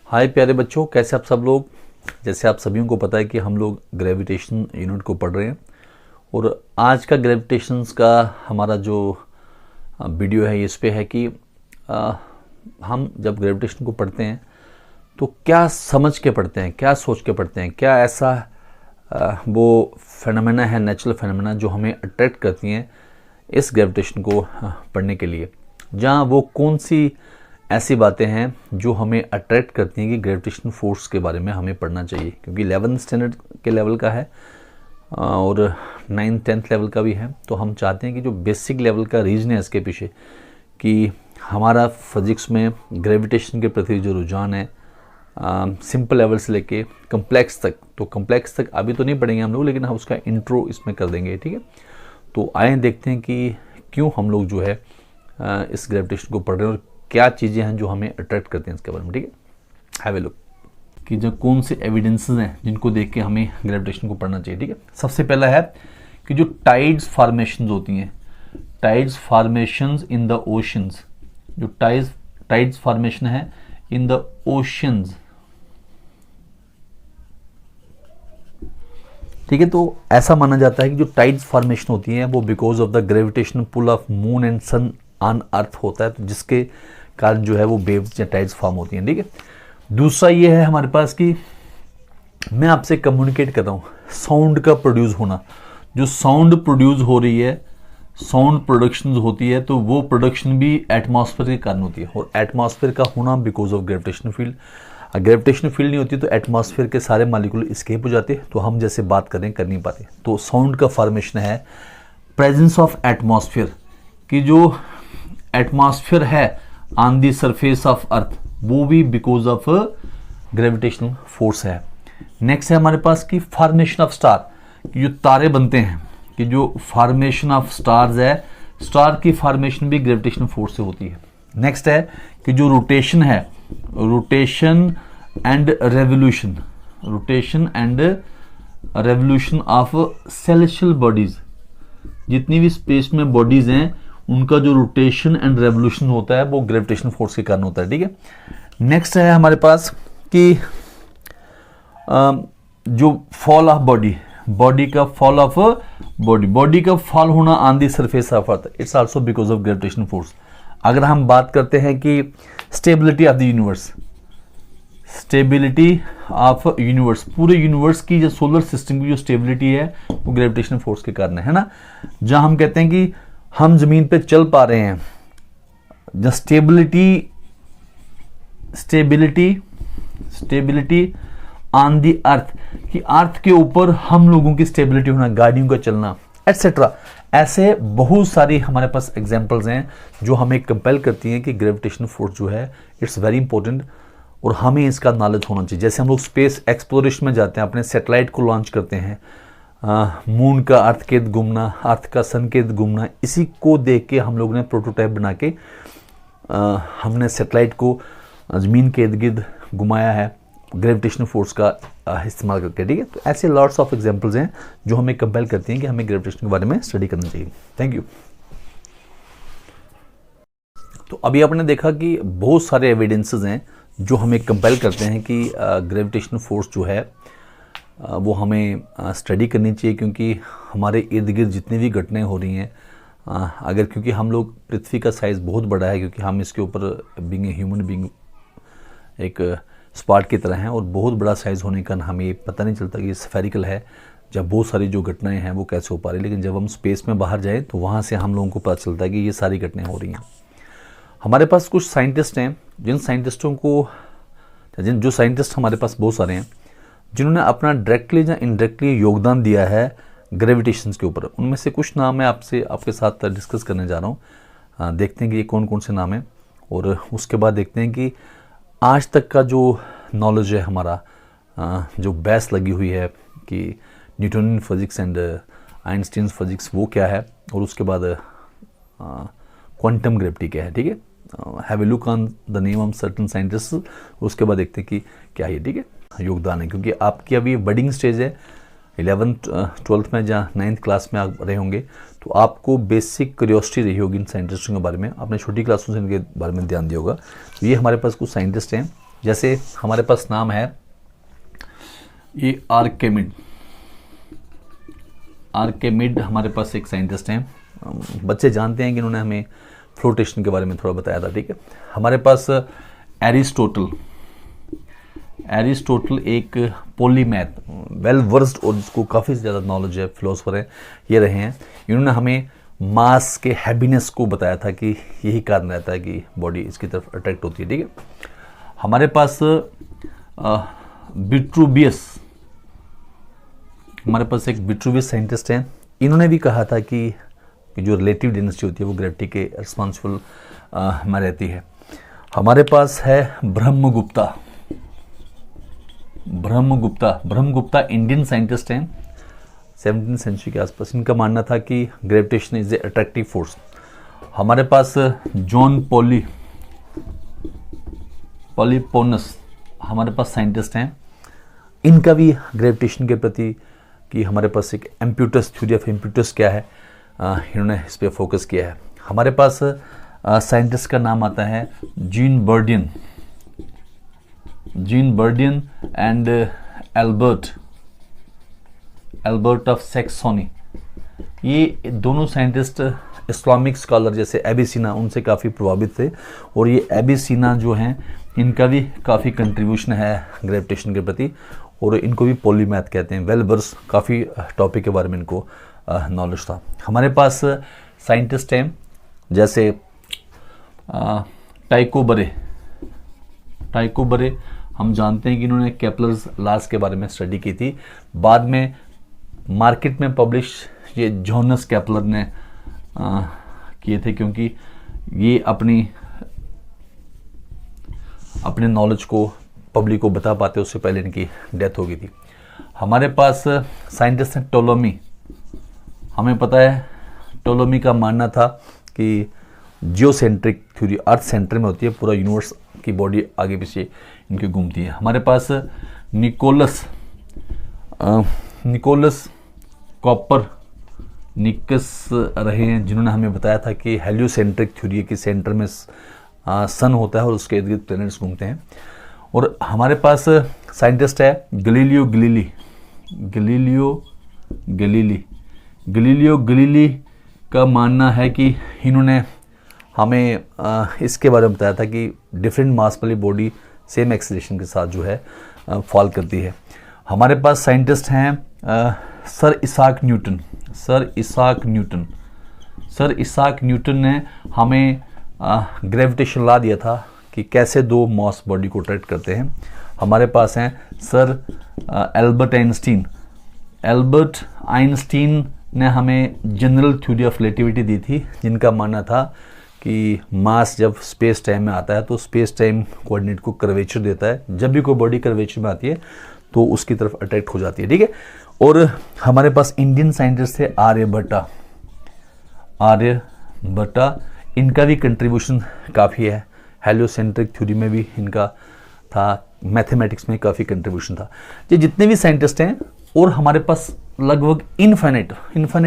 हाय प्यारे बच्चों, कैसे आप सब लोग। जैसे आप सभी को पता है कि हम लोग ग्रेविटेशन यूनिट को पढ़ रहे हैं और आज का ग्रेविटेशंस का हमारा जो वीडियो है इस पे है कि हम जब ग्रेविटेशन को पढ़ते हैं तो क्या समझ के पढ़ते हैं, क्या सोच के पढ़ते हैं, क्या ऐसा वो फेनोमेना है, नेचुरल फेनोमेना जो हमें अट्रैक्ट करती हैं इस ग्रेविटेशन को पढ़ने के लिए। जहाँ वो कौन सी ऐसी बातें हैं जो हमें अट्रैक्ट करती हैं कि ग्रेविटेशन फोर्स के बारे में हमें पढ़ना चाहिए, क्योंकि 11th स्टैंडर्ड के लेवल का है और 9th 10th लेवल का भी है। तो हम चाहते हैं कि जो बेसिक लेवल का रीजन है इसके पीछे कि हमारा फिजिक्स में ग्रेविटेशन के प्रति जो रुझान है सिंपल लेवल से लेके कम्प्लेक्स तक, तो कम्प्लेक्स तक अभी तो नहीं पढ़ेंगे हम लोग, लेकिन हम उसका इंट्रो इसमें कर देंगे, ठीक है। तो आए देखते हैं कि क्यों हम लोग जो है इस ग्रेविटेशन को पढ़ रहे हैं और क्या चीज़ें हैं जो हमें अट्रैक्ट करते हैं इसके बारे में, ठीक है। हैव ए लुक कि जो कौन से एविडेंसेस हैं जिनको देख के हमें ग्रेविटेशन को पढ़ना चाहिए, ठीक है। सबसे पहला है कि जो टाइड्स फॉर्मेशंस होती हैं, tides formations in the oceans, जो टाइड्स फॉर्मेशन है इन द ओशंस, ठीक है। तो ऐसा माना जाता है कि जो टाइड्स फॉर्मेशन होती है वो because of the gravitational pull of moon and sun on earth होता है, तो जिसके कारण जो है वो वेव्स या टाइड्स फॉर्म होती हैं, ठीक है। दूसरा ये है हमारे पास कि मैं आपसे कम्युनिकेट कर रहा हूँ, साउंड का प्रोड्यूस होना, जो साउंड प्रोड्यूस हो रही है, साउंड प्रोडक्शन होती है, तो वो प्रोडक्शन भी एटमॉस्फेयर के कारण होती है और एटमॉस्फेयर का होना because of gravitational field. Gravitational field नहीं होती तो एटमॉस्फेयर के सारे मालिक्यूल एस्केप हो जाते, तो हम जैसे बात करें कर नहीं पाते। तो साउंड का फॉर्मेशन है प्रेजेंस ऑफ एटमॉस्फेयर, कि जो एटमॉस्फेयर है on the surface of earth वो भी बिकॉज ऑफ ग्रेविटेशनल फोर्स है। नेक्स्ट है हमारे पास कि फॉर्मेशन ऑफ स्टार, कि जो तारे बनते हैं, कि जो फॉर्मेशन ऑफ स्टार्स है, स्टार की फॉर्मेशन भी ग्रेविटेशनल फोर्स से होती है। नेक्स्ट है कि जो रोटेशन है, rotation and revolution, rotation and revolution of celestial bodies, जितनी भी स्पेस में बॉडीज हैं उनका जो रोटेशन एंड रेवोल्यूशन होता है वो ग्रेविटेशनल फोर्स के कारण होता है, ठीक है। नेक्स्ट है हमारे पास कि जो फॉल ऑफ बॉडी, बॉडी का फॉल ऑफ बॉडी का फॉल होना on the surface of earth, it's also because of gravitational force. अगर हम बात करते हैं कि stability of the universe, stability of universe, पूरे यूनिवर्स की जो सोलर सिस्टम की जो स्टेबिलिटी है वो ग्रेविटेशनल फोर्स के कारण है ना। जहां हम कहते हैं कि हम जमीन पे चल पा रहे हैं, the stability on the earth, कि अर्थ के ऊपर हम लोगों की स्टेबिलिटी होना, गाड़ियों का चलना एटसेट्रा। ऐसे बहुत सारी हमारे पास एग्जांपल्स हैं जो हमें कंपेल करती हैं कि ग्रेविटेशनल फोर्स जो है इट्स वेरी इंपॉर्टेंट और हमें इसका नॉलेज होना चाहिए। जैसे हम लोग स्पेस एक्सप्लोरेशन में जाते हैं, अपने सैटेलाइट को लॉन्च करते हैं, मून का अर्थ के इर्द घूमना, अर्थ का सन के इर्द घूमना, इसी को देख के हम लोग ने प्रोटोटाइप बना के हमने सैटेलाइट को ज़मीन के इर्द गिर्द घुमाया है ग्रेविटेशनल फोर्स का इस्तेमाल करके, ठीक है। तो ऐसे लॉट्स ऑफ एग्जांपल्स हैं जो हमें कंपेल करती हैं कि हमें ग्रेविटेशन के बारे में स्टडी करना चाहिए। Thank you. तो अभी आपने देखा कि बहुत सारे एविडेंसेस हैं जो हमें कंपेल करते हैं कि ग्रेविटेशनल फोर्स जो है वो हमें स्टडी करनी चाहिए, क्योंकि हमारे इर्द गिर्द जितनी भी घटनाएं हो रही हैं, अगर क्योंकि हम लोग पृथ्वी का साइज़ बहुत बड़ा है, क्योंकि हम इसके ऊपर बीइंग ए ह्यूमन बीइंग एक स्पॉट की तरह हैं और बहुत बड़ा साइज़ होने का हमें पता नहीं चलता कि ये स्फेरिकल है, जब बहुत सारी जो घटनाएं हैं वो कैसे हो पा रही है। लेकिन जब हम स्पेस में बाहर जाएँ तो वहाँ से हम लोगों को पता चलता है कि ये सारी घटनाएँ हो रही हैं। हमारे पास कुछ साइंटिस्ट हैं, जिन साइंटिस्टों को जो साइंटिस्ट हमारे पास बहुत सारे हैं जिन्होंने अपना डायरेक्टली या इनडायरेक्टली योगदान दिया है ग्रेविटेशन के ऊपर। उनमें से कुछ नाम मैं आपके साथ डिस्कस करने जा रहा हूँ। देखते हैं कि ये कौन कौन से नाम हैं और उसके बाद देखते हैं कि आज तक का जो नॉलेज है हमारा, जो बहस लगी हुई है कि Newtonian physics and Einstein physics वो क्या है, और उसके बाद क्वांटम ग्रेविटी क्या है, ठीक है। Have a look on the name of certain scientist, उसके बाद देखते हैं कि क्या है, ठीक है, योगदान है। क्योंकि आपकी अभी बडिंग स्टेज है, 11th 12th में या 9th क्लास में आप रहे होंगे, तो आपको बेसिक क्यूरियोसिटी रही होगी इन साइंटिस्टों के बारे में, आपने छोटी क्लासों से इनके बारे में ध्यान दिया होगा। तो ये हमारे पास कुछ साइंटिस्ट हैं जैसे हमारे पास नाम है ये आर्किमिड। आर्किमिड हमारे पास एक साइंटिस्ट हैं, बच्चे जानते हैं कि इन्होंने हमें फ्लोटेशन के बारे में थोड़ा बताया था, ठीक है। हमारे पास एरिस्टोटल। एरिस्टोटल एक पॉलीमैथ, वेल वर्स्ड और जिसको काफ़ी ज़्यादा नॉलेज है, फिलोसफर है, ये रहे हैं। इन्होंने हमें मास के हैवीनेस को बताया था कि यही कारण रहता है कि बॉडी इसकी तरफ अट्रैक्ट होती है, ठीक है। हमारे पास विट्रूवियस, हमारे पास एक विट्रूवियस साइंटिस्ट हैं। इन्होंने भी कहा था कि जो रिलेटिव डेंसिटी होती है वो ग्रेविटी के रिस्पॉन्सिबल में रहती है। हमारे पास है ब्रह्मगुप्ता। ब्रह्मगुप्ता इंडियन साइंटिस्ट हैं, 17वीं सेंचुरी के आसपास। इनका मानना था कि gravitation is a attractive force. हमारे पास जॉन पॉलीपोनस हमारे पास साइंटिस्ट हैं। इनका भी ग्रेविटेशन के प्रति कि हमारे पास एक इम्प्यूटस, थ्योरी ऑफ इम्प्यूटस क्या है, इन्होंने इस पर फोकस किया है। हमारे पास साइंटिस्ट का नाम आता है Jean Buridan and Albert of Saxony. ये दोनों साइंटिस्ट इस्लामिक स्कॉलर जैसे एबिसिना, उनसे काफ़ी प्रभावित थे, और ये एबिसिना जो हैं इनका भी काफ़ी कंट्रीब्यूशन है ग्रेविटेशन के प्रति, और इनको भी पॉलीमैथ कहते हैं। वेल वर्स, काफ़ी टॉपिक के बारे में इनको नॉलेज था। हमारे पास साइंटिस्ट हैं जैसे टाइको बरे। हम जानते हैं कि इन्होंने केपलर्स लॉज के बारे में स्टडी की थी। बाद में मार्केट में पब्लिश ये जोहानस केपलर ने किए थे, क्योंकि ये अपने नॉलेज को पब्लिक को बता पाते, उससे पहले इनकी डेथ हो गई थी। हमारे पास साइंटिस्ट हैं टोलोमी। हमें पता है टोलोमी का मानना था कि जियोसेंट्रिक थ्योरी अर्थ सेंटर में होती है, पूरा यूनिवर्स की बॉडी आगे पीछे इनकी घूमती है। हमारे पास निकोलस कॉपरनिकस रहे हैं, जिन्होंने हमें बताया था कि हेलियोसेंट्रिक थ्योरी के सेंटर में सन होता है और उसके इर्द गिर्द प्लैनेट्स घूमते हैं। और हमारे पास साइंटिस्ट है गलीलियो गलीली का मानना है कि इन्होंने हमें इसके बारे में बताया था कि डिफरेंट मास वाली बॉडी सेम एक्सेलरेशन के साथ जो है फॉल करती है। हमारे पास साइंटिस्ट हैं सर इसाक न्यूटन ने हमें ग्रेविटेशन लॉ दिया था कि कैसे दो मास बॉडी को अट्रैक्ट करते हैं। हमारे पास हैं सर एल्बर्ट आइंस्टीन ने हमें जनरल थ्योरी ऑफ रिलेटिविटी दी थी, जिनका मानना था कि मास जब स्पेस टाइम में आता है तो स्पेस टाइम कोऑर्डिनेट को कर्वेचर देता है। जब भी कोई बॉडी कर्वेचर में आती है तो उसकी तरफ अट्रैक्ट हो जाती है, ठीक है। और हमारे पास इंडियन साइंटिस्ट थे आर्यभट्टा। इनका भी कंट्रीब्यूशन काफ़ी है, हेलियोसेंट्रिक थ्योरी में भी इनका था, मैथमेटिक्स में काफ़ी कंट्रीब्यूशन था। ये जितने भी साइंटिस्ट हैं, और हमारे पास लगभग इनफाइनाइट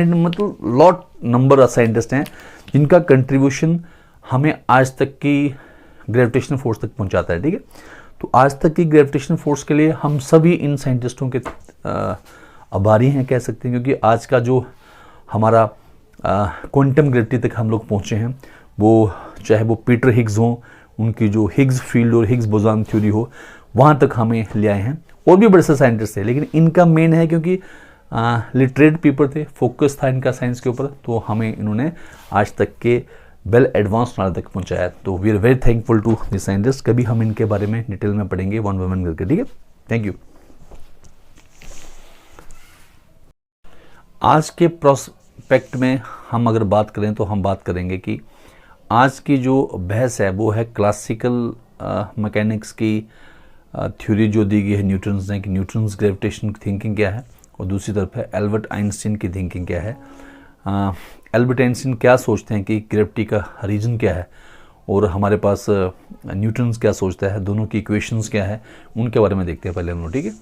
मतलब लॉट नंबर ऑफ साइंटिस्ट हैं जिनका कंट्रीब्यूशन हमें आज तक की ग्रेविटेशनल फोर्स तक पहुंचाता है, ठीक है। तो आज तक की ग्रेविटेशनल फोर्स के लिए हम सभी इन साइंटिस्टों के आभारी हैं कह सकते हैं, क्योंकि आज का जो हमारा क्वांटम ग्रेविटी तक हम लोग पहुँचे हैं, वो चाहे वो पीटर हिग्स हों, उनकी जो हिग्स फील्ड और हिग्स बोसॉन थ्योरी हो, वहाँ तक हमें ले आए हैं। और भी बड़े से साइंटिस्ट थे, लेकिन इनका मेन है क्योंकि लिटरेट पीपल थे, फोकस था इनका साइंस के ऊपर, तो हमें इन्होंने आज तक के वेल एडवांस नॉलेज तक पहुंचाया। तो we are very thankful to this scientist. कभी हम इनके बारे में डिटेल में पढ़ेंगे वन बाय वन करके, ठीक है। Thank you. आज के प्रोस्पेक्ट में हम अगर बात करें तो हम बात करेंगे कि आज की जो बहस है वो है क्लासिकल मैकेनिक्स की थ्योरी जो दी गई है न्यूटन्स ने, कि न्यूटन्स ग्रेविटेशन की थिंकिंग क्या है, और दूसरी तरफ है एल्बर्ट आइंस्टीन की थिंकिंग क्या है। एल्बर्ट आइंस्टीन क्या सोचते हैं कि ग्रेविटी का रीजन क्या है, और हमारे पास न्यूटन्स क्या सोचता है, दोनों की इक्वेशंस क्या है, उनके बारे में देखते हैं पहले हम लोग, ठीक है।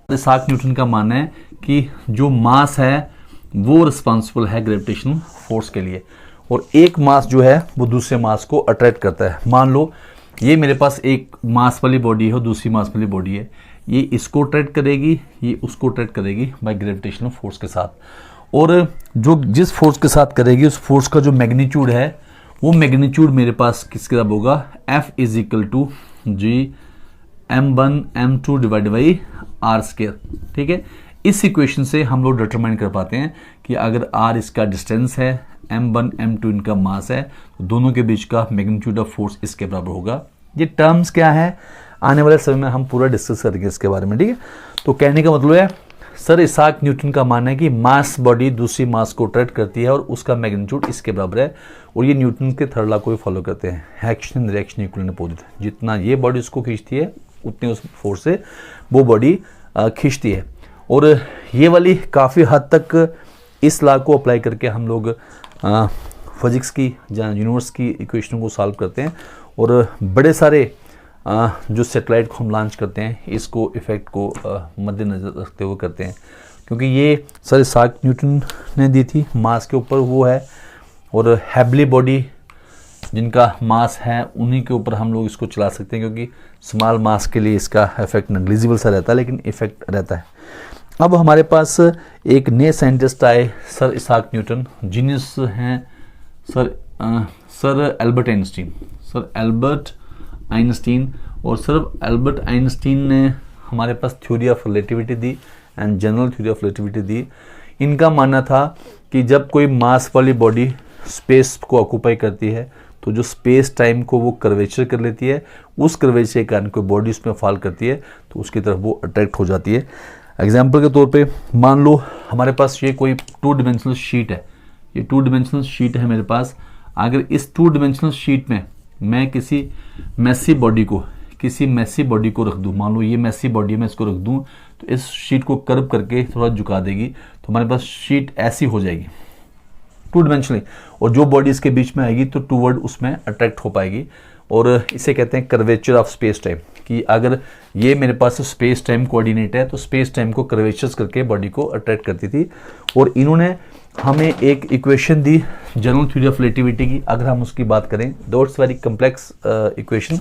इसाक न्यूटन का मानना है कि जो मास है वो रिस्पॉन्सिबल है ग्रेविटेशनल फोर्स के लिए, और एक मास जो है वो दूसरे मास को अट्रैक्ट करता है। मान लो ये मेरे पास एक मास वाली बॉडी है और दूसरी मास वाली बॉडी है, ये इसको अट्रैक्ट करेगी, ये उसको अट्रैक्ट करेगी बाय ग्रेविटेशनल फोर्स के साथ, और जो जिस फोर्स के साथ करेगी उस फोर्स का जो मैग्नीट्यूड है वो मैग्नीट्यूड मेरे पास किसके बराबर होगा, F is equal to G m1 m2 divide by R square. ठीक है, इस इक्वेशन से हम लोग डिटरमाइन कर पाते हैं कि अगर r इसका डिस्टेंस है, m1 m2 इनका मास है, तो दोनों के बीच का मैग्नीट्यूड ऑफ फोर्स इसके बराबर होगा। ये टर्म्स क्या है, आने वाले समय में हम पूरा डिस्कस करेंगे इसके बारे में। ठीक है, तो कहने का मतलब है सर इसाक न्यूटन का मानना है कि मास बॉडी दूसरी मास को अट्रैक्ट करती है और उसका मैग्नीट्यूड इसके बराबर है, और ये न्यूटन के थर्ड लॉ को भी फॉलो करते हैं, action reaction equal and opposite. जितना ये बॉडी उसको खींचती है उतने उस फोर्स से वो बॉडी खींचती है। और ये वाली काफ़ी हद तक इस लॉ को अप्लाई करके हम लोग फिजिक्स की या यूनिवर्स की इक्वेशन को सॉल्व करते हैं, और बड़े सारे जो सैटेलाइट को हम लॉन्च करते हैं इसको इफ़ेक्ट को मद्देनज़र रखते हुए करते हैं, क्योंकि ये सर इसाक न्यूटन ने दी थी मास के ऊपर वो है, और हैबली बॉडी जिनका मास है उन्हीं के ऊपर हम लोग इसको चला सकते हैं, क्योंकि स्मॉल मास के लिए इसका इफेक्ट नेग्लिजिबल सा रहता है, लेकिन इफेक्ट रहता है। अब हमारे पास एक नए साइंटिस्ट आए, सर इसाक न्यूटन, जीनियस हैं sir Albert Einstein. Sir Albert Einstein, और सर एल्बर्ट आइंस्टीन ने हमारे पास थ्योरी ऑफ रिलेटिविटी दी and general theory of relativity दी। इनका मानना था कि जब कोई मास वाली बॉडी स्पेस को ऑक्यूपाई करती है तो जो स्पेस टाइम को वो कर्वेचर कर लेती है, उस कर्वेचर के कारण कोई बॉडी उसमें फॉल करती है तो उसकी तरफ वो अट्रैक्ट हो जाती है। एग्जाम्पल के तौर पे मान लो हमारे पास ये कोई 2 डिमेंशनल शीट है, ये 2 डिमेंशनल शीट है मेरे पास। अगर इस 2 डिमेंशनल शीट में मैं किसी मैसी बॉडी को रख दूं, मान लो ये मैसी बॉडी मैं इसको रख दूं तो इस शीट को कर्व करके थोड़ा झुका देगी तो हमारे पास शीट ऐसी हो जाएगी 2 डिमेंशनली, और जो बॉडी इसके बीच में आएगी तो टूवर्ड उसमें अट्रैक्ट हो पाएगी, और इसे कहते हैं कर्वेचर ऑफ स्पेस टाइम। कि अगर ये मेरे पास स्पेस टाइम कोऑर्डिनेट है तो स्पेस टाइम को कर्वेचर्स करके बॉडी को अट्रैक्ट करती थी। और इन्होंने हमें एक equation the general theory of relativity की, अगर हम उसकी बात करें दोट्स वेरी कम्प्लेक्स इक्वेशन,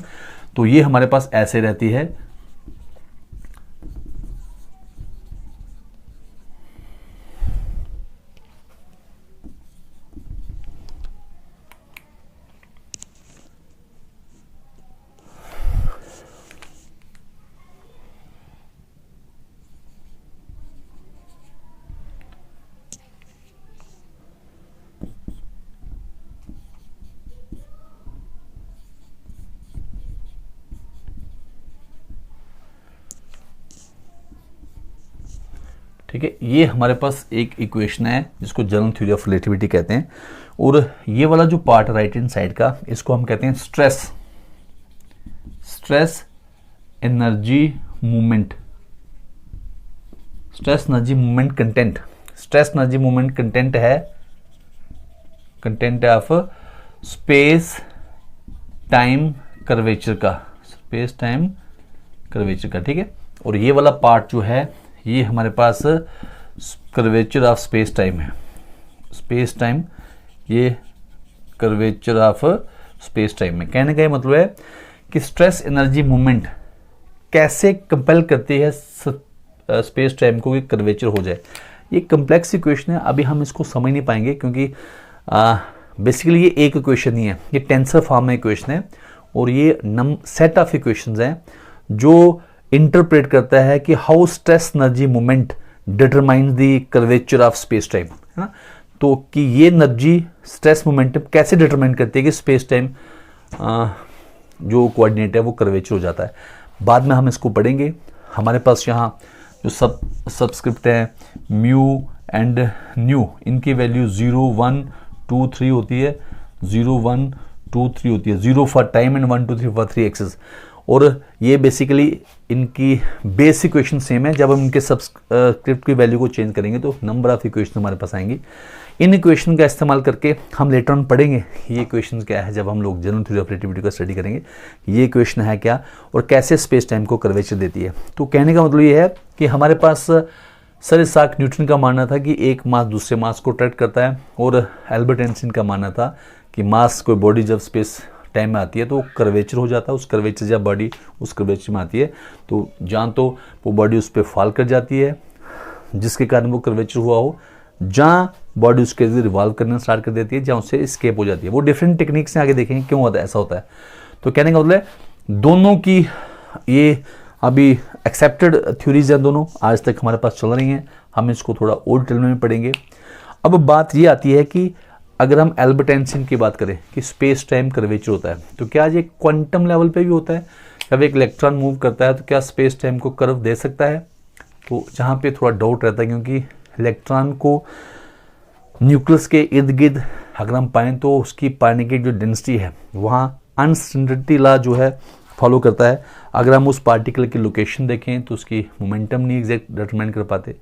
तो ये हमारे पास ऐसे रहती है। ठीक है, ये हमारे पास एक इक्वेशन है जिसको जनरल थ्योरी ऑफ रिलेटिविटी कहते हैं, और ये वाला जो पार्ट राइट हैंड साइड का इसको हम कहते हैं stress energy movement content. Stress energy movement content of space time curvature का, ठीक है। और ये वाला पार्ट जो है ये हमारे पास कर्वेचर ऑफ स्पेस टाइम है, ये कर्वेचर ऑफ स्पेस टाइम में। कहने का ये मतलब है कि स्ट्रेस एनर्जी मूवमेंट कैसे कंपेल करती है स्पेस टाइम को कि कर्वेचर हो जाए। ये कम्प्लेक्स इक्वेशन है, अभी हम इसको समझ नहीं पाएंगे क्योंकि बेसिकली ये एक इक्वेशन नहीं है, ये टेंसर फॉर्म में इक्वेशन है, और ये सेट ऑफ इक्वेशंस हैं जो इंटरप्रेट करता है कि how stress energy movement determines the curvature of space time, है ना। तो कि ये एनर्जी स्ट्रेस मोमेंटम कैसे डिटरमाइन करती है कि स्पेस टाइम जो कोऑर्डिनेट है वो कर्वेचर हो जाता है। बाद में हम इसको पढ़ेंगे। हमारे पास यहाँ जो सबस्क्रिप्ट है म्यू एंड न्यू, इनकी वैल्यू 0 1 2 3 होती है, 0 1 2 3 होती है, 0 for time and 1 2 3 for 3 axes. और ये बेसिकली इनकी बेस इक्वेशन सेम है। जब हम इनके सबस्क्रिप्ट की वैल्यू को चेंज करेंगे तो नंबर ऑफ इक्वेशन हमारे पास आएंगी। इन इक्वेशन का इस्तेमाल करके हम लेटर ऑन पढ़ेंगे ये इक्वेशन क्या है, जब हम लोग जनरल थ्योरी ऑफ रिलेटिविटी का स्टडी करेंगे ये इक्वेशन है क्या और कैसे स्पेस टाइम को कर्वेचर देती है। तो कहने का मतलब ये है कि हमारे पास सर इसाक न्यूटन का मानना था कि एक मास दूसरे मास को अट्रैक्ट करता है, और एल्बर्ट आइंस्टीन का मानना था कि मास कोई बॉडी जब स्पेस टाइम में आती है तो कर्वेचर हो जाता है, उस कर्वेचर जब बॉडी उस कर्वेचर में आती है तो जहाँ तो वो बॉडी उस पर फॉल कर जाती है जिसके कारण वो कर्वेचर हुआ हो, जहाँ बॉडी उसके रिवॉल्व करना स्टार्ट कर देती है, जहाँ उससे स्केप हो जाती है। वो डिफरेंट टेक्निक से आगे देखेंगे क्यों होता है, ऐसा होता है। तो कहने का मतलब है दोनों की ये अभी एक्सेप्टेड थ्योरीज हैं, दोनों आज तक हमारे पास चल रही हैं। हम इसको थोड़ा और डिटेल में पढ़ेंगे। अब बात ये आती है कि अगर हम एल्बर्ट आइंस्टाइन की बात करें कि स्पेस टाइम कर्वेचर होता है, तो क्या ये क्वांटम लेवल पे भी होता है? जब एक इलेक्ट्रॉन मूव करता है तो क्या स्पेस टाइम को कर्व दे सकता है? तो जहाँ पे थोड़ा डाउट रहता है, क्योंकि इलेक्ट्रॉन को न्यूक्लियस के इर्द गिर्द अगर हम पाएँ तो उसकी पाने की जो डेंसिटी है वहाँ अनसर्टेनिटी लॉ जो है फॉलो करता है। अगर हम उस पार्टिकल की लोकेशन देखें तो उसकी मोमेंटम नहीं एग्जैक्ट डिटरमाइन कर पाते,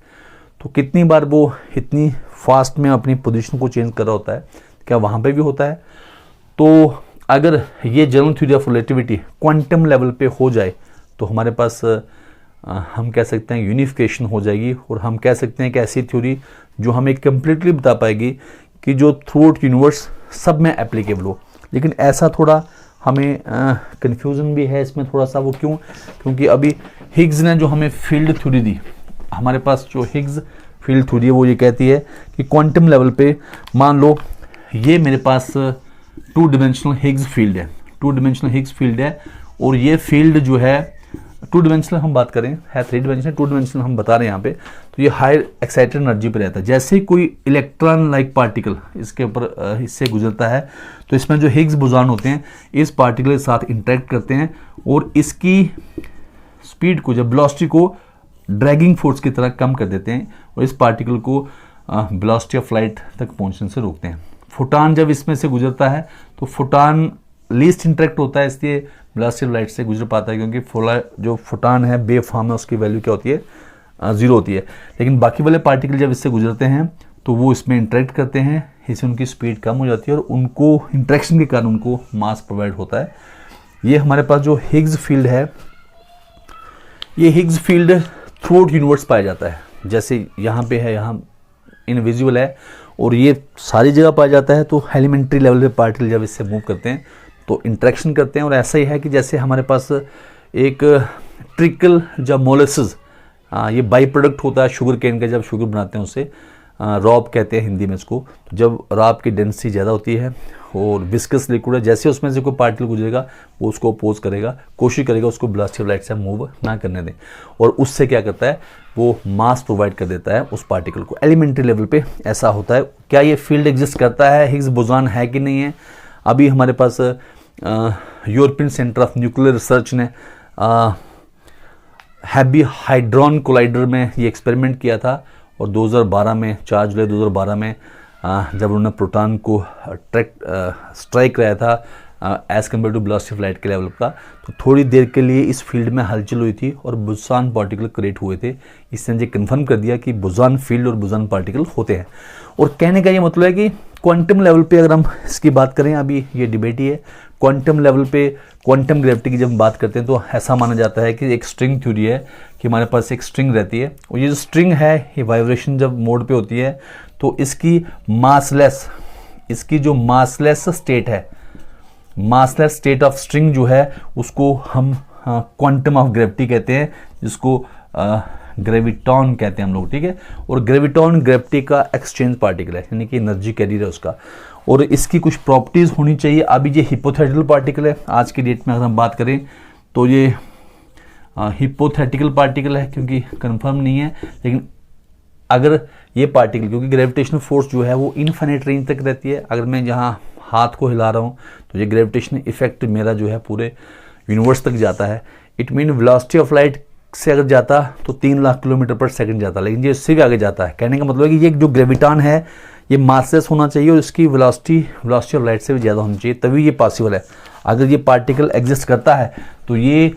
तो कितनी बार वो इतनी फास्ट में अपनी पोजीशन को चेंज कर रहा होता है, क्या वहाँ पे भी होता है? तो अगर ये general theory of relativity quantum level पे हो जाए तो हमारे पास हम कह सकते हैं यूनिफिकेशन हो जाएगी, और हम कह सकते हैं कि ऐसी थ्योरी जो हमें कंप्लीटली बता पाएगी कि जो थ्रू आउट यूनिवर्स सब में एप्लीकेबल हो। लेकिन ऐसा थोड़ा हमें कन्फ्यूज़न भी है इसमें थोड़ा सा। वो क्यों? क्योंकि अभी हिग्स ने जो हमें फील्ड थ्योरी दी, हमारे पास जो हिग्स फील्ड थ्योरी है वो ये कहती है कि क्वांटम लेवल पे मान लो ये मेरे पास 2 डिमेंशनल हिग्स फील्ड है, 2 डिमेंशनल हिग्स फील्ड है, और ये फील्ड जो है 2 डिमेंशनल हम बात करें है 3 डिमेंशनल, 2 डिमेंशनल हम बता रहे हैं यहाँ पे। तो ये हायर एक्साइटेड एनर्जी पे रहता है। जैसे ही कोई इलेक्ट्रॉन लाइक पार्टिकल इसके ऊपर इससे गुजरता है तो इसमें जो हिग्स बोसॉन होते हैं इस पार्टिकल के साथ इंटरेक्ट करते हैं, और इसकी स्पीड को, जब वेलोसिटी को ड्रैगिंग फोर्स की तरह कम कर देते हैं, और इस पार्टिकल को वेलोसिटी ऑफ लाइट तक पहुंचने से रोकते हैं। फोटॉन जब इसमें से गुजरता है तो फोटॉन लीस्ट इंटरेक्ट होता है, इसलिए वेलोसिटी ऑफ लाइट से गुजर पाता है, क्योंकि जो फोटॉन है बे फॉर्म में उसकी वैल्यू क्या होती है, 0 होती है। लेकिन बाकी वाले पार्टिकल जब इससे गुजरते हैं तो वो इसमें इंटरेक्ट करते हैं, इससे उनकी स्पीड कम हो जाती है और उनको इंटरेक्शन के कारण उनको मास प्रोवाइड होता है। ये हमारे पास जो हिग्स फील्ड है, ये Higgs field through out universe पाया जाता है। जैसे यहाँ पे है, यहाँ इनविजिबल है, और ये सारी जगह पाया जाता है। तो एलिमेंट्री लेवल पे पार्टिकल जब इससे मूव करते हैं तो इंटरेक्शन करते हैं, और ऐसा ही है कि जैसे हमारे पास एक ट्रिकल जब मोलेसिस, ये बाई प्रोडक्ट होता है शुगर केन का, जब शुगर बनाते हैं उसे रॉब कहते हैं हिंदी में इसको। तो जब रॉब की डेंसिटी ज़्यादा होती है और विस्कस लिक्विड है, जैसे उसमें से कोई पार्टिकल गुजरेगा वो उसको अपोज करेगा, कोशिश करेगा उसको वेलोसिटी ऑफ लाइट से मूव ना करने दें, और उससे क्या करता है वो मास प्रोवाइड कर देता है उस पार्टिकल को। एलिमेंट्री लेवल पे ऐसा होता है। क्या ये फील्ड एग्जिस्ट करता है, हिग्स बोसॉन है कि नहीं है? अभी हमारे पास European centre of nuclear research ने हैवी हाइड्रॉन कोलाइडर में ये एक्सपेरिमेंट किया था, और 2012 में 4 जुलाई 2012 में जब उन्होंने प्रोटॉन को स्ट्राइक कराया था as compare to velocity of light के लेवल का, तो थोड़ी देर के लिए इस फील्ड में हलचल हुई थी और बोसॉन पार्टिकल क्रिएट हुए थे। इसने ये कन्फर्म कर दिया कि बोसॉन फील्ड और बोसॉन पार्टिकल होते हैं। और कहने का ये मतलब है कि क्वांटम लेवल पे अगर हम इसकी बात करें, अभी ये डिबेट ही है, क्वांटम लेवल पे क्वांटम ग्रेविटी की जब बात करते हैं तो ऐसा माना जाता है कि एक स्ट्रिंग थ्योरी है कि हमारे पास एक स्ट्रिंग रहती है, और ये जो स्ट्रिंग है ये वाइब्रेशन जब मोड पे होती है तो इसकी मासलेस, इसकी जो मासलेस स्टेट है, मासलेस स्टेट ऑफ स्ट्रिंग जो है उसको हम क्वांटम ऑफ ग्रेविटी कहते हैं, जिसको ग्रेविटॉन कहते हैं हम लोग, ठीक है। और ग्रेविटॉन ग्रेविटी का एक्सचेंज पार्टिकल है, यानी कि एनर्जी कैरियर है उसका, और इसकी कुछ प्रॉपर्टीज होनी चाहिए। अभी ये हिपोथेटिकल पार्टिकल है, आज की डेट में अगर हम बात करें तो ये हिपोथेटिकल पार्टिकल है क्योंकि कंफर्म नहीं है। लेकिन अगर ये पार्टिकल, क्योंकि ग्रेविटेशनल फोर्स जो है वो इनफाइनाइट रेंज तक रहती है, अगर मैं यहाँ हाथ को हिला रहा हूँ तो ये ग्रेविटेशनल इफेक्ट मेरा जो है पूरे यूनिवर्स तक जाता है। It mean velocity of light से अगर जाता तो 3 लाख किलोमीटर पर सेकंड जाता, लेकिन ये इससे भी आगे जाता है। कहने का मतलब है कि ये जो ग्रेविटॉन है ये मासलेस होना चाहिए और इसकी वेलोसिटी ऑफ लाइट से भी ज़्यादा होनी चाहिए, तभी ये पॉसिबल है। अगर ये पार्टिकल एग्जिस्ट करता है तो ये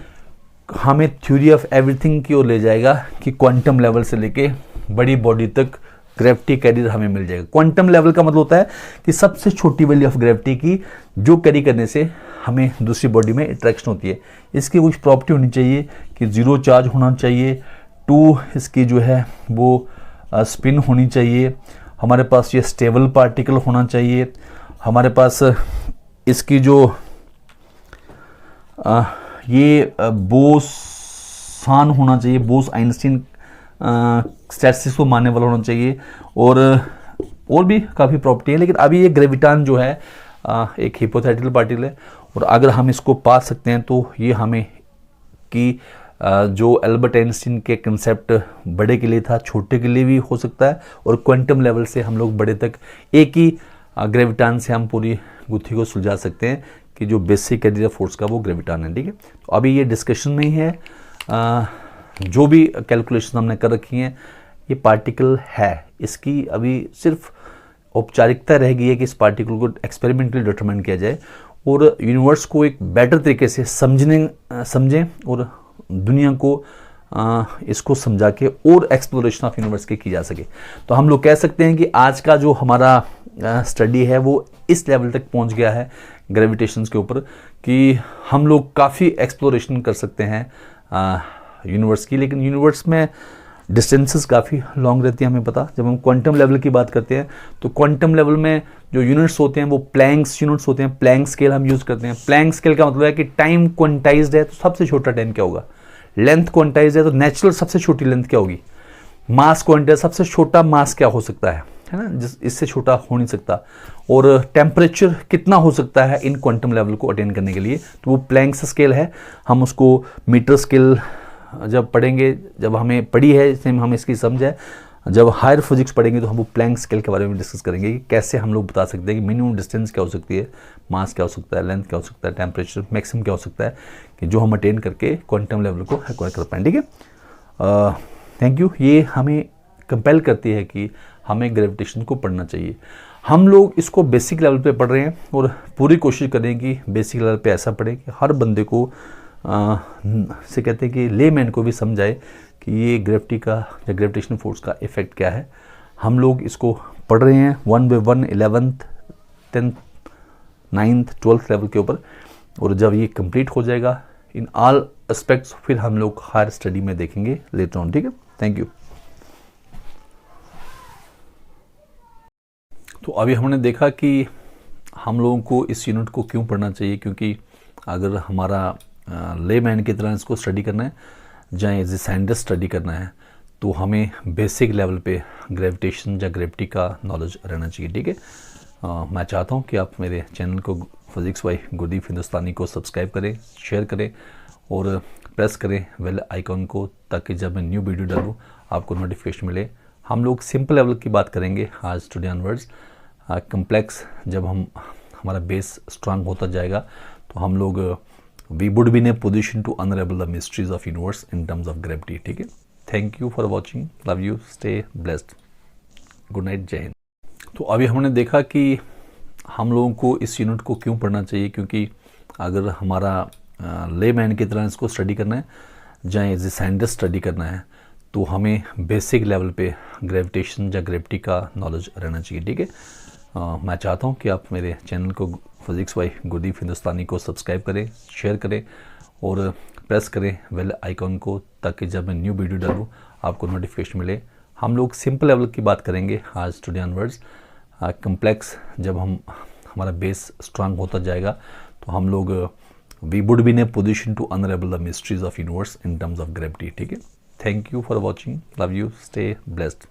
हमें थ्योरी ऑफ एवरीथिंग की ओर ले जाएगा कि क्वांटम लेवल से लेके बड़ी बॉडी तक ग्रेविटी कैरियर हमें मिल जाएगा। क्वांटम लेवल का मतलब होता है कि सबसे छोटी वैल्यू ऑफ ग्रेविटी की जो कैरी करने से हमें दूसरी बॉडी में इंटरेक्शन होती है। इसकी कुछ प्रॉपर्टी होनी चाहिए कि 0 चार्ज होना चाहिए, 2 इसकी जो है वो स्पिन होनी चाहिए, हमारे पास ये स्टेबल पार्टिकल होना चाहिए, हमारे पास इसकी जो ये बोसान होना चाहिए, बोस आइंस्टीन स्टैटिस्टिक्स को मानने वाला होना चाहिए, और भी काफ़ी प्रॉपर्टी है। लेकिन अभी ये ग्रेविटान जो है एक हिपोथेटिकल पार्टिकल है, और अगर हम इसको पा सकते हैं तो ये हमें कि जो एल्बर्ट आइंस्टीन के कंसेप्ट बड़े के लिए था, छोटे के लिए भी हो सकता है, और क्वांटम लेवल से हम लोग बड़े तक एक ही ग्रेविटान से हम पूरी गुत्थी को सुलझा सकते हैं कि जो बेसिक एरिया फोर्स का वो ग्रेविटान है। ठीक है, तो अभी ये डिस्कशन में ही है। जो भी कैलकुलेशन हमने कर रखी हैं, ये पार्टिकल है, इसकी अभी सिर्फ औपचारिकता रह गई है कि इस पार्टिकल को एक्सपेरिमेंटली डिटरमाइन किया जाए और यूनिवर्स को एक बेटर तरीके से समझें और दुनिया को इसको समझा के और एक्सप्लोरेशन ऑफ यूनिवर्स की जा सके। तो हम लोग कह सकते हैं कि आज का जो हमारा स्टडी है वो इस लेवल तक पहुंच गया है ग्रेविटेशन के ऊपर कि हम लोग काफ़ी एक्सप्लोरेशन कर सकते हैं यूनिवर्स की। लेकिन यूनिवर्स में डिस्टेंसेस काफ़ी लॉन्ग रहती है, हमें पता। जब हम क्वांटम लेवल की बात करते हैं तो क्वांटम लेवल में जो यूनिट्स होते हैं वो प्लैंक्स यूनिट्स होते हैं। प्लैंक स्केल हम यूज़ करते हैं। प्लैंक स्केल का मतलब है कि टाइम क्वांटाइज्ड है तो सबसे छोटा टाइम क्या होगा, लेंथ क्वांटाइज्ड है तो नेचुरल सबसे छोटी लेंथ क्या होगी, मास क्वांटाइज सबसे छोटा मास क्या हो सकता है ना, इससे छोटा हो नहीं सकता, और टेम्परेचर कितना हो सकता है इन क्वांटम लेवल को अटेन करने के लिए, तो वो प्लैंक स्केल है। हम उसको मीटर स्केल जब पढ़ेंगे, जब हमें पढ़ी है इसमें हम इसकी समझ है, जब हायर फिजिक्स पढ़ेंगे तो हम वो प्लैंक स्केल के बारे में डिस्कस करेंगे कि कैसे हम लोग बता सकते हैं कि मिनिमम डिस्टेंस क्या हो सकती है, मास क्या हो सकता है, लेंथ क्या हो सकता है, टेम्परेचर मैक्सिमम क्या हो सकता है, कि जो हम अटेन करके क्वांटम लेवल को एक्वायर कर पाएँ। ठीक है, थैंक यू। ये हमें कंपेल करती है कि हमें ग्रेविटेशन को पढ़ना चाहिए। हम लोग इसको बेसिक लेवल पे पढ़ रहे हैं और पूरी कोशिश करें कि बेसिक लेवल पे ऐसा पढ़ें कि हर बंदे को से कहते हैं कि लेमैन को भी समझाए कि ये ग्रेविटी का या ग्रेविटेशन फोर्स का इफेक्ट क्या है। हम लोग इसको पढ़ रहे हैं 1 by 1 11th 10th 9th 12th level के ऊपर, और जब ये कंप्लीट हो जाएगा इन ऑल एस्पेक्ट्स फिर हम लोग हायर स्टडी में देखेंगे लेटर ऑन। ठीक है, थैंक यू। तो अभी हमने देखा कि हम लोगों को इस यूनिट को क्यों पढ़ना चाहिए, क्योंकि अगर हमारा लेमैन की तरह इसको स्टडी करना है, चाहे एज ए साइंटिस्ट स्टडी करना है, तो हमें बेसिक लेवल पे ग्रेविटेशन या ग्रेविटी का नॉलेज रहना चाहिए। ठीक है, मैं चाहता हूँ कि आप मेरे चैनल को फिजिक्स बाय गुरदीप हिंदुस्तानी को सब्सक्राइब करें, शेयर करें और प्रेस करें बेल आइकॉन को, ताकि जब मैं न्यू वीडियो डालूँ आपको नोटिफिकेशन मिले। हम लोग सिंपल लेवल की बात करेंगे आज टुडे ऑनवर्ड्स। कम्प्लेक्स जब हमारा बेस स्ट्रांग होता जाएगा तो हम लोग we would be in a position to unravel the mysteries of universe in terms of gravity. ठीक है, thank you for watching, love you, stay blessed, good night, Jai Hind. तो अभी हमने देखा कि हम लोगों को इस यूनिट को क्यों पढ़ना चाहिए, क्योंकि अगर हमारा लेमैन की तरह इसको स्टडी करना है, चाहे एज ए साइंटिस्ट स्टडी करना है, तो हमें बेसिक लेवल पे ग्रेविटेशन या ग्रेविटी का नॉलेज रहना चाहिए। ठीक है, मैं चाहता हूँ कि आप मेरे चैनल को फिजिक्स बाय गुरदीप हिंदुस्तानी को सब्सक्राइब करें, शेयर करें और प्रेस करें बेल आइकॉन को, ताकि जब मैं न्यू वीडियो डालूँ आपको नोटिफिकेशन मिले। हम लोग सिंपल लेवल की बात करेंगे आज टुडे ऑनवर्ड्स। कम्प्लेक्स जब हमारा बेस स्ट्रांग होता जाएगा तो हम लोग we would be in a position to unravel the mysteries of universe in terms of gravity. ठीक है, thank you for watching, love you, stay blessed,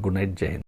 good night, Jai Hind.